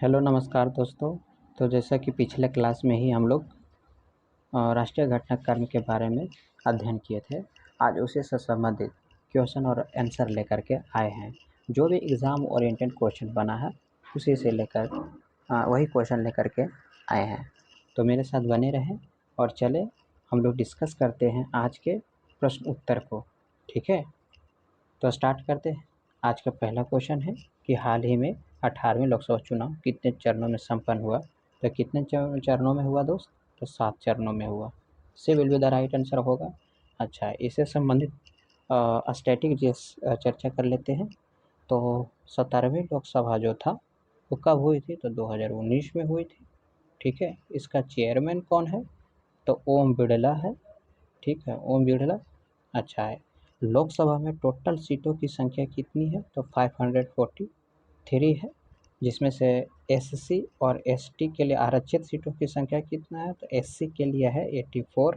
Hello नमस्कार दोस्तों। तो जैसा कि पिछले क्लास में ही हम लोग राष्ट्रीय घटनाक्रम के बारे में अध्ययन किए थे। आज उसी से संबंधित क्वेश्चन और आंसर लेकर के आए हैं। जो भी एग्ज़ाम ओरिएंटेड क्वेश्चन बना है उसी से लेकर वही क्वेश्चन लेकर के आए हैं। तो मेरे साथ बने रहें और चले हम लोग डिस्कस करते हैं आज के प्रश्न उत्तर को। ठीक है, तो स्टार्ट करते हैं। आज का पहला क्वेश्चन है कि हाल ही में 18वें लोकसभा चुनाव कितने चरणों में संपन्न हुआ। तो कितने चरणों में हुआ दोस्त? तो 7 चरणों में हुआ। से will be the right answer होगा। अच्छा, इससे संबंधित स्टैटिक चर्चा कर लेते हैं। तो 17वीं लोकसभा जो था वो कब हुई थी? तो 2019 में हुई थी। ठीक है, इसका चेयरमैन कौन है? तो ओम बिड़ला है। ठीक है, ओम बिड़ला। अच्छा है। लोकसभा में टोटल सीटों की संख्या कितनी है? तो 543 है, जिसमें से एससी और एसटी के लिए आरक्षित सीटों की संख्या कितना है? तो एससी के लिए है 84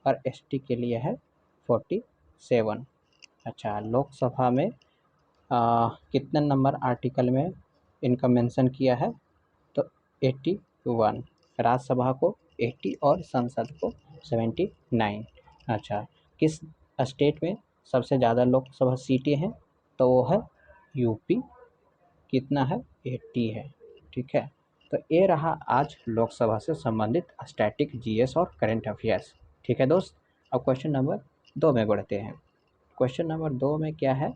और एसटी के लिए है 47। अच्छा, लोकसभा में कितने नंबर आर्टिकल में इनका मेंशन किया है? तो 81। राज्यसभा को 80 और संसद को 79। अच्छा, किस स्टेट में सबसे ज़्यादा लोकसभा सीटें हैं? तो वो है यूपी। कितना है? 80 है। ठीक है, तो ये रहा आज लोकसभा से संबंधित स्टैटिक जीएस और करंट अफेयर्स। ठीक है दोस्त, अब क्वेश्चन नंबर 2 में बढ़ते हैं। क्वेश्चन नंबर 2 में क्या है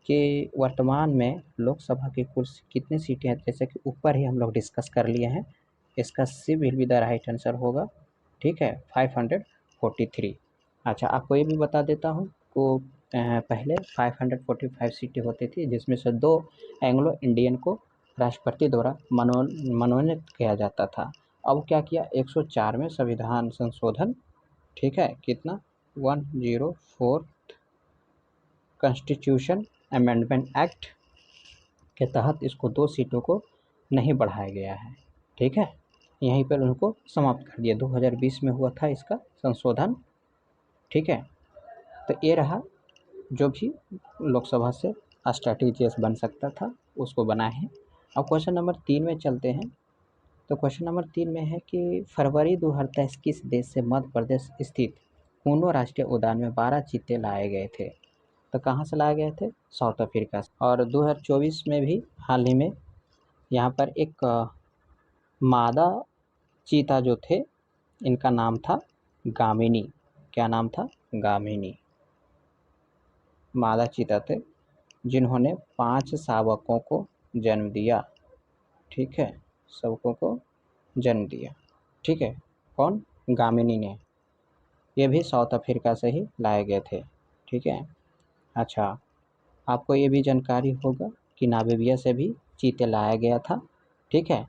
कि वर्तमान में लोकसभा की कुल कितनी सीटें हैं? जैसे कि ऊपर ही हम लोग डिस्कस कर लिए हैं, इसका C will be the right answer होगा। ठीक है, 543। अच्छा, आपको ये भी बता देता हूँ को पहले 545 सीटें होती थी, जिसमें से 2 एंग्लो इंडियन को राष्ट्रपति द्वारा मनोनीत किया जाता था। अब क्या किया? 104 में संविधान संशोधन, ठीक है, कितना 104 कॉन्स्टिट्यूशन अमेंडमेंट एक्ट के तहत इसको 2 सीटों को नहीं बढ़ाया गया है। ठीक है, यहीं पर उनको समाप्त कर दिया। 2020 में हुआ था इसका संशोधन। ठीक है, तो ये रहा जो भी लोकसभा से स्ट्रैटेजीज बन सकता था उसको बनाए हैं। अब क्वेश्चन नंबर 3 में चलते हैं। तो क्वेश्चन नंबर 3 में है कि फरवरी 2023 किस देश से मध्य प्रदेश स्थित कूनो राष्ट्रीय उद्यान में 12 चीते लाए गए थे? तो कहाँ से लाए गए थे? साउथ अफ्रीका से। और 2024 में भी हाल ही में यहाँ पर एक मादा चीता जो थे, इनका नाम था गामिनी। क्या नाम था? गामिनी। मादा चीता थे जिन्होंने 5 शावकों को जन्म दिया। ठीक है, शावकों को जन्म दिया। ठीक है, कौन? गामिनी ने। ये भी साउथ अफ्रीका से ही लाए गए थे। ठीक है। अच्छा, आपको ये भी जानकारी होगा कि नामीबिया से भी चीते लाया गया था। ठीक है,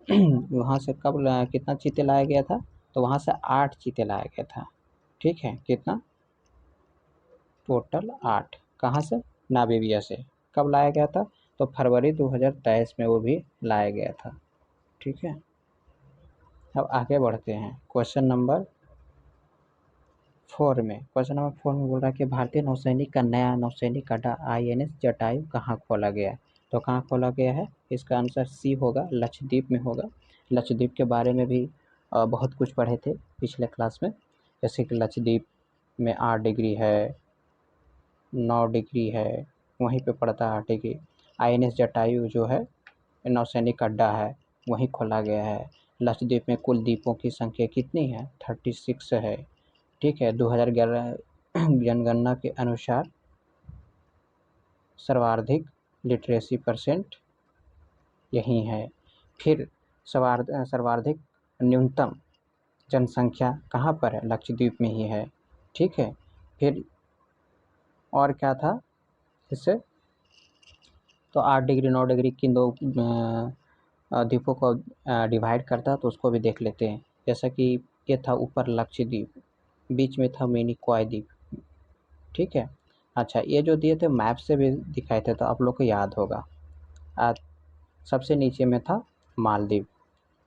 वहाँ से कितना चीते लाया गया था? तो वहाँ से 8 चीते लाया गया था। ठीक है, कितना? टोटल 8। कहाँ से? नामीबिया से। कब लाया गया था? तो फरवरी 2023 में वो भी लाया गया था। ठीक है, अब आगे बढ़ते हैं क्वेश्चन नंबर 4 में। क्वेश्चन नंबर 4 में बोल रहा है कि भारतीय नौसैनिक का नया नौसैनिक अड्डा INS जटायु कहाँ खोला गया है? तो कहाँ खोला गया है? इसका आंसर सी होगा, लक्षद्वीप में होगा। लक्षद्वीप के बारे में भी बहुत कुछ पढ़े थे पिछले क्लास में। जैसे कि लक्षद्वीप में 8 डिग्री है, 9 डिग्री है, वहीं पे पड़ता है 8 डिग्री। INS जटायु जो है नौसैनिक अड्डा है, वहीं खोला गया है। लक्षद्वीप में कुल द्वीपों की संख्या कितनी है? 36 है। ठीक है, 2011 जनगणना के अनुसार सर्वाधिक लिटरेसी परसेंट यहीं है। फिर सर्वाधिक न्यूनतम जनसंख्या कहाँ पर है? लक्षद्वीप में ही है। ठीक है, फिर और क्या था इससे? तो 8 डिग्री 9 डिग्री किन दो द्वीपों को डिवाइड करता है, तो उसको भी देख लेते हैं। जैसा कि ये था ऊपर लक्षद्वीप, बीच में था मिनिकॉय द्वीप। ठीक है। अच्छा, ये जो दिए थे मैप से भी दिखाए थे, तो आप लोग को याद होगा। सबसे नीचे में था मालदीव।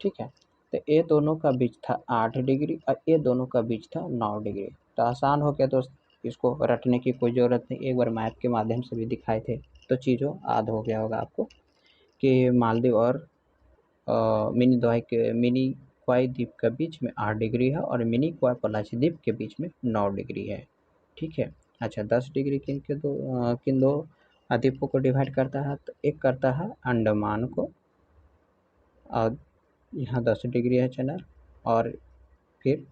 ठीक है, तो ये दोनों का बीच था 8 डिग्री और ये दोनों का बीच था 9 डिग्री। तो आसान हो गया दोस्त, इसको रटने की कोई ज़रूरत नहीं, एक बार मैप के माध्यम से भी दिखाए थे तो चीज़ों याद हो गया होगा आपको कि मालदीव और मिनी क्वाई द्वीप के बीच में 8 डिग्री है और मिनी क्वाई पलाची द्वीप के बीच में 9 डिग्री है। ठीक है। अच्छा, 10 डिग्री किन दो द्वीपों को डिवाइड करता है? तो एक करता है अंडमान को, और यहाँ 10 डिग्री है चैनल, और फिर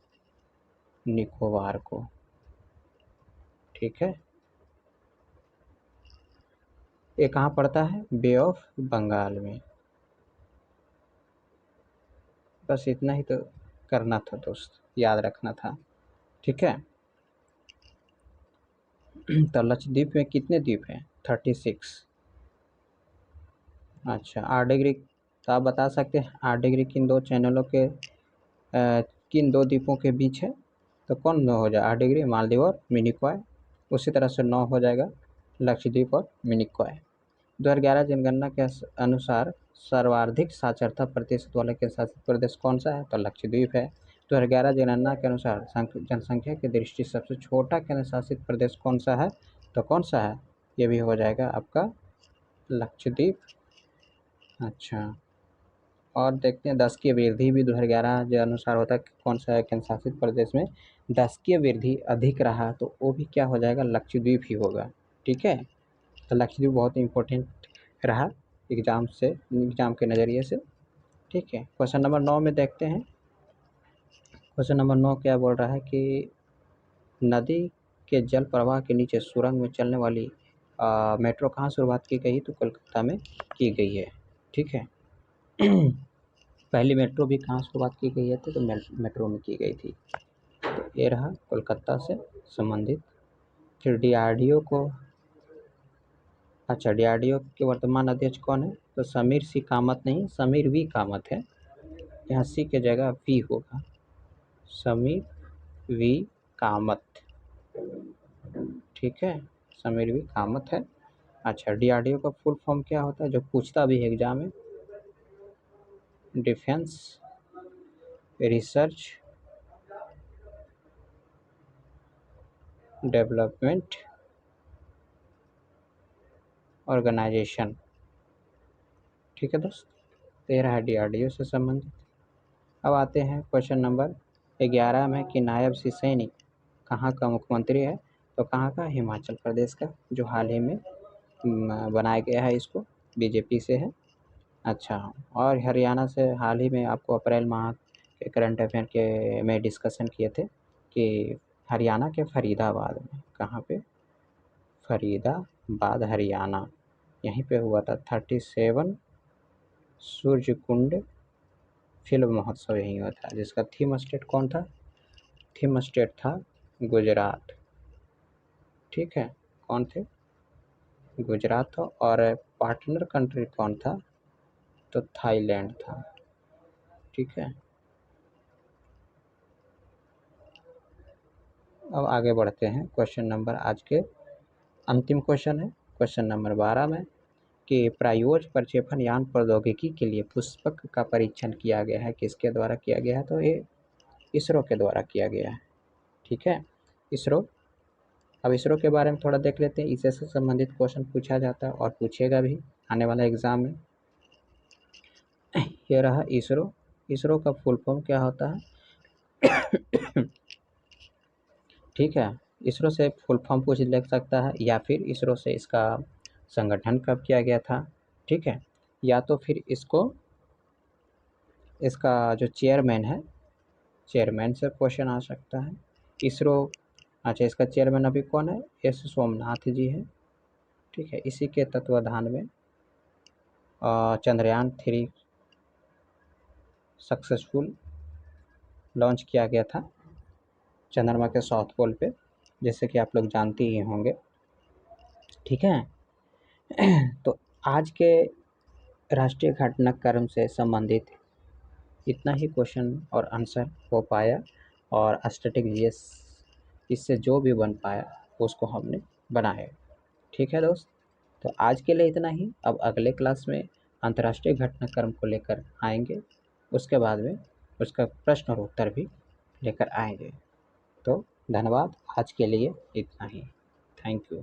निकोबार को। ठीक है। ये कहाँ पड़ता है? बे ऑफ बंगाल में। बस इतना ही तो करना था दोस्त, याद रखना था। ठीक है। तो लक्षद्वीप में कितने द्वीप हैं? 36। अच्छा, 8 डिग्री। तो आप बता सकते हैं 8 डिग्री किन दो चैनलों के किन दो द्वीपों के बीच है? तो कौन 9 हो जाए? 8 डिग्री मालदीव और मिनिकॉय। उसी तरह से 9 हो जाएगा लक्षद्वीप और मिनिकॉय। 2011 जनगणना के अनुसार सर्वाधिक साक्षरता प्रतिशत वाला केंद्र शासित प्रदेश कौन सा है? तो लक्षद्वीप है। 2011 जनगणना के अनुसार जनसंख्या की दृष्टि से सबसे छोटा केंद्र शासित प्रदेश कौन सा है? तो कौन सा है? ये भी हो जाएगा आपका लक्षद्वीप। अच्छा, और देखते हैं 10 की वृद्धि भी 2011 के अनुसार होता है कौन सा है केंद्र शासित प्रदेश में 10 की वृद्धि अधिक रहा तो वो भी क्या हो जाएगा? लक्षद्वीप ही होगा। ठीक है। तो लक्षद्वीप बहुत इंपॉर्टेंट रहा एग्जाम के नज़रिए से। ठीक है। क्वेश्चन नंबर 9 में देखते हैं। क्वेश्चन नंबर 9 क्या बोल रहा है कि नदी के जल प्रवाह के नीचे सुरंग में चलने वाली मेट्रो कहाँ शुरुआत की गई? तो कोलकाता में की गई है। ठीक है। पहली मेट्रो भी कहाँ शुरुआत की गई है? तो मेट्रो में की गई थी। तो ये रहा कोलकाता से संबंधित। फिर डीआरडीओ के वर्तमान अध्यक्ष कौन है? तो समीर सी कामत नहीं, समीर वी कामत है। यहाँ सी के जगह वी होगा। समीर वी कामत। ठीक है, समीर वी कामत है। अच्छा, डीआरडीओ का फुल फॉर्म क्या होता है? जो पूछता भी है एग्जाम में। Defence research development organisation. ठीक है दोस्त, 13 है डीआरडीओ से संबंधित। अब आते हैं क्वेश्चन नंबर 11 में कि नायब सिंह सैनी कहाँ का मुख्यमंत्री है? तो कहाँ का? हिमाचल प्रदेश का, जो हाल ही में बनाया गया है, इसको बीजेपी से है। अच्छा, और हरियाणा से हाल ही में आपको अप्रैल माह के करंट अफेयर के में डिस्कशन किए थे कि हरियाणा के फरीदाबाद में, कहाँ पे? फरीदाबाद हरियाणा, यहीं पे हुआ था 37 सूर्य कुंड फिल्म महोत्सव, यहीं हुआ था, जिसका थीम स्टेट कौन था? थीम स्टेट था गुजरात। ठीक है, कौन थे? गुजरात था। और पार्टनर कंट्री कौन था? तो थाईलैंड था। ठीक है। अब आगे बढ़ते हैं। क्वेश्चन नंबर आज के अंतिम क्वेश्चन है क्वेश्चन नंबर 12 में कि प्रायोज प्रक्षेपण यान प्रौद्योगिकी के लिए पुष्पक का परीक्षण किया गया है, किसके द्वारा किया गया है? तो ये इसरो के द्वारा किया गया है। ठीक है, इसरो। अब इसरो के बारे में थोड़ा देख लेते हैं। इससे संबंधित क्वेश्चन पूछा जाता है और पूछेगा भी आने वाला एग्जाम में। ये रहा इसरो। इसरो का फुल फॉर्म क्या होता है? ठीक है, इसरो से फुल फॉर्म पूछ ले सकता है, या फिर इसरो से इसका संगठन कब किया गया था। ठीक है, या तो फिर इसका जो चेयरमैन है, चेयरमैन से क्वेश्चन आ सकता है। इसरो। अच्छा, इसका चेयरमैन अभी कौन है? एस सोमनाथ जी है। ठीक है, इसी के तत्वाधान में चंद्रयान 3 सक्सेसफुल लॉन्च किया गया था चंद्रमा के साउथ पोल पे, जैसे कि आप लोग जानते ही होंगे। ठीक है। तो आज के राष्ट्रीय घटनाक्रम से संबंधित इतना ही क्वेश्चन और आंसर हो पाया, और स्टैटिक जीएस इससे जो भी बन पाया उसको हमने बनाया। ठीक है दोस्त, तो आज के लिए इतना ही। अब अगले क्लास में अंतर्राष्ट्रीय घटनाक्रम को लेकर आएंगे, उसके बाद में उसका प्रश्न और उत्तर भी लेकर आएंगे। तो धन्यवाद, आज के लिए इतना ही। Thank you.